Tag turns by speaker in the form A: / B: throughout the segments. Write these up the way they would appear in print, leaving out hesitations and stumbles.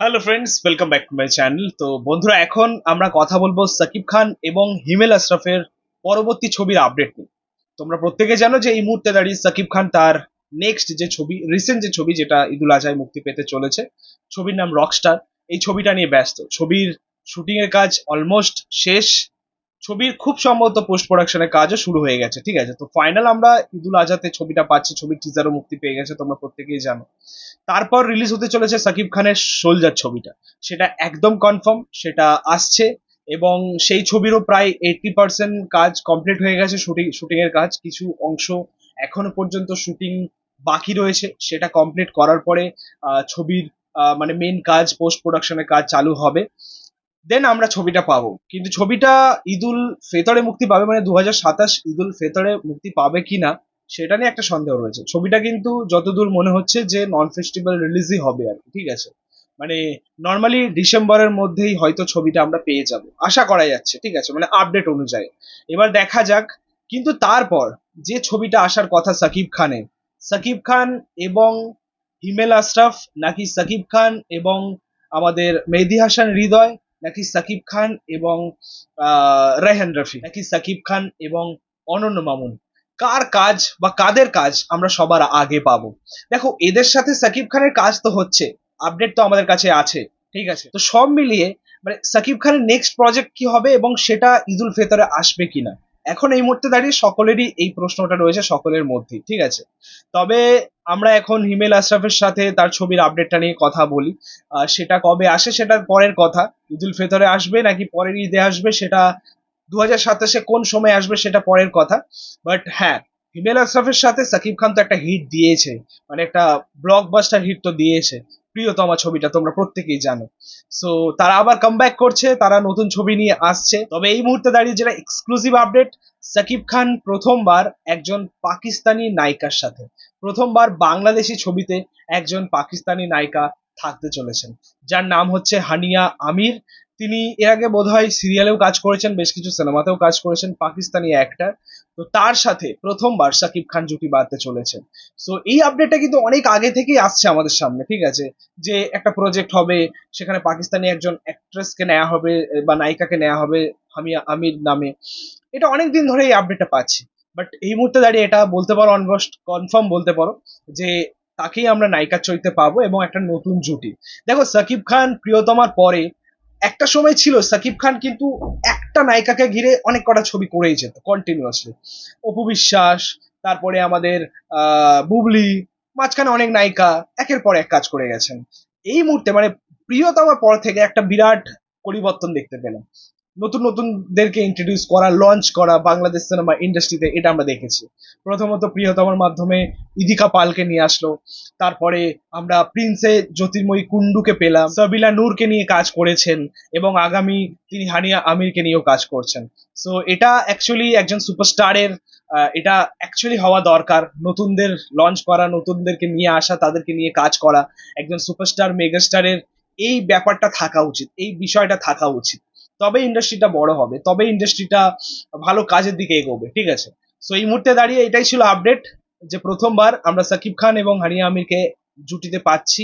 A: Hello friends, welcome back to my channel. তো বন্ধুরা, এখন আমরা কথা বলবো সাকিব খান এবং হিমেল আশরাফের পরবর্তী ছবির আপডেট নিয়ে। তোমরা প্রত্যেকে জানো যে এই মুহূর্তে দাঁড়িয়ে সাকিব খান তার নেক্সট যে ছবি, রিসেন্ট যে ছবি যেটা ঈদুল আজহায় মুক্তি পেতে চলেছে, ছবির নাম রকস্টার। এই ছবিটা নিয়ে ব্যস্ত। ছবির শুটিং এর কাজ অলমোস্ট শেষ। ছবির খুব সম্ভবত পোস্ট প্রোডাকশনের কাজও শুরু হয়ে গেছে। ঠিক আছে, তো ফাইনাল আমরা ঈদুল আজহাতে ছবিটা পাচ্ছি। ছবির টিজারও মুক্তি পেয়ে গেছে, তোমরা প্রত্যেকেই জানো। তারপর রিলিজ হতে চলেছে সাকিব খানের সোলজার ছবিটা। সেটা একদম কনফার্ম, সেটা আসছে। এবং সেই ছবিরও প্রায় 80% কাজ কমপ্লিট হয়ে গেছে। শুটিং এর কাজ কিছু অংশ এখনো পর্যন্ত শুটিং বাকি রয়েছে, সেটা কমপ্লিট করার পরে ছবির মানে মেন কাজ, পোস্ট প্রোডাকশনের কাজ চালু হবে। দেন আমরা ছবিটা পাবো। কিন্তু ছবিটা ঈদুল ফেতরে মুক্তি পাবে, মানে 2027 ঈদুল ফেতরে মুক্তি পাবে কিনা সেটা নিয়ে একটা সন্দেহ রয়েছে। ছবিটা কিন্তু যতদূর মনে হচ্ছে যে নন ফেস্টিভ্যাল রিলিজই হবে আর কি। ঠিক আছে, মানে নর্মালি ডিসেম্বরের মধ্যেই হয়তো ছবিটা আমরা পেয়ে যাব, আশা করা যাচ্ছে। ঠিক আছে, মানে আপডেট অনুযায়ী। এবার দেখা যাক। কিন্তু তারপর যে ছবিটা আসার কথা সাকিব খানের, সাকিব খান এবং হিমেল আশরাফ, নাকি সাকিব খান এবং আমাদের মেহেদী হাসান হৃদয়, নাকি সাকিব খান এবং রায়হান রফি, নাকি সাকিব খান এবং অনন্য মামুন, কার কাজ বা কাদের কাজ আমরা সবার আগে পাবো? দেখো, এদের সাথে সাকিব খানের কাজ তো হচ্ছে, আপডেট তো আমাদের কাছে আছে। ঠিক আছে, তো সব মিলিয়ে মানে সাকিব খানের নেক্সট প্রজেক্ট কি হবে এবং সেটা ঈদুল ফেতরে আসবে কিনা, এখন এই মুহূর্তে দাঁড়িয়ে সকলেরই এই প্রশ্নটা রয়েছে, সকলের মধ্যেই। ঠিক আছে, তবে আমরা এখন হিমেল আশরাফের সাথে তার ছবির আপডেটটা নিয়ে কথা বলি। সেটা কবে আসে সেটার পরের কথা। ঈদুল ফেতরে আসবে নাকি পরের ঈদে আসবে, সেটা 2027 কোন সময় আসবে সেটা পরের কথা। বাট হ্যাঁ, হিমেল আশরাফের সাথে সাকিব খান তো একটা হিট দিয়েছে, মানে একটা ব্লকবাস্টার হিট তো দিয়েছে। প্রিয়তমা ছবিটা তোমরা প্রত্যেকেই জানো। সো তারা আবার কামব্যাক করছে, তারা নতুন ছবি নিয়ে আসছে। তবে এই মুহূর্তে দাঁড়িয়ে যেটা এক্সক্লুসিভ আপডেট, সাকিব খান প্রথমবার একজন পাকিস্তানি নায়িকার সাথে, প্রথমবার বাংলাদেশি ছবিতে একজন পাকিস্তানি নায়িকা থাকতে চলেছেন, যার নাম হচ্ছে হানিয়া আমির। তিনি এর আগে বোধহয় সিরিয়ালেও কাজ করেছেন, বেশ কিছু সিনেমাতেও কাজ করেছেন, পাকিস্তানি অ্যাক্টর। তো তার সাথে প্রথমবার সাকিব খান জুটি বাঁধতে চলেছেন। সো এই আপডেটটা কিন্তু অনেক আগে থেকেই আসছে আমাদের সামনে। ঠিক আছে, যে একটা প্রজেক্ট হবে, সেখানে পাকিস্তানি একজন অ্যাক্ট্রেসকে নেওয়া হবে বা নায়িকাকে নেওয়া হবে হামিয়া আমির নামে। এটা অনেক দিন ধরে এই আপডেটটা পাচ্ছি। বাট এই মুহূর্তে দাঁড়িয়ে এটা বলতে পারো, অলমোস্ট কনফার্ম বলতে পারো যে তাকেই আমরা নায়িকার চরিত্রে পাবো এবং একটা নতুন জুটি। দেখো, সাকিব খান প্রিয়তমার পরে একটা সময় ছিল সাকিব খান কিন্তু একটা নায়িকাকে ঘিরে অনেক কটা ছবি করেই যেত কন্টিনিউয়াসলি। অপু বিশ্বাস, তারপরে আমাদের বুবলি, মাঝখানে অনেক নায়িকা একের পর এক কাজ করে গেছেন। এই মুহূর্তে মানে প্রিয়তমার পর থেকে একটা বিরাট পরিবর্তন দেখতে পেলাম। নতুন নতুনদেরকে ইন্ট্রোডিউস করা, লঞ্চ করা বাংলাদেশ সিনেমা ইন্ডাস্ট্রিতে, এটা আমরা দেখেছি। প্রথমত প্রিয়তমার মাধ্যমে ইদিকা পালকে নিয়ে আসলো। তারপরে আমরা প্রিন্সে জ্যোতির্ময়ী কুন্ডুকে পেলাম, সাবিলা নূরকে নিয়ে কাজ করেছেন, এবং আগামী তিনি হানিয়া আমিরকে নিয়েও কাজ করছেন। সো এটা অ্যাকচুয়ালি একজন সুপারস্টারের, এটা অ্যাকচুয়ালি হওয়া দরকার। নতুনদের লঞ্চ করা, নতুনদেরকে নিয়ে আসা, তাদেরকে নিয়ে কাজ করা, একজন সুপারস্টার মেগাস্টারের এই ব্যাপারটা থাকা উচিত, এই বিষয়টা থাকা উচিত। তবে ইন্ডাস্ট্রিটা বড় হবে, তবে ইন্ডাস্ট্রিটা ভালো কাজের দিকে এগোবে। ঠিক আছে, সো এই মুহূর্তে দাঁড়িয়ে এটাই ছিল আপডেট, যে প্রথমবার আমরা সাকিব খান এবং হানিয়া আমিরকে জুটিতে পাচ্ছি,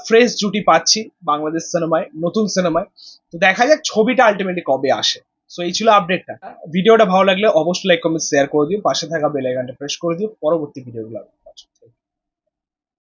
A: ফ্রেশ জুটি পাচ্ছি বাংলাদেশ সিনেমায়, নতুন সিনেমায়। তো দেখা যাক ছবিটা আলটিমেটলি কবে আসে। সো এই ছিল আপডেটটা। ভিডিওটা ভালো লাগলে অবশ্যই লাইক কমেন্ট শেয়ার করে দিও, পাশে থাকা বেল আইকনটা প্রেস করে দিও পরবর্তী ভিডিওগুলো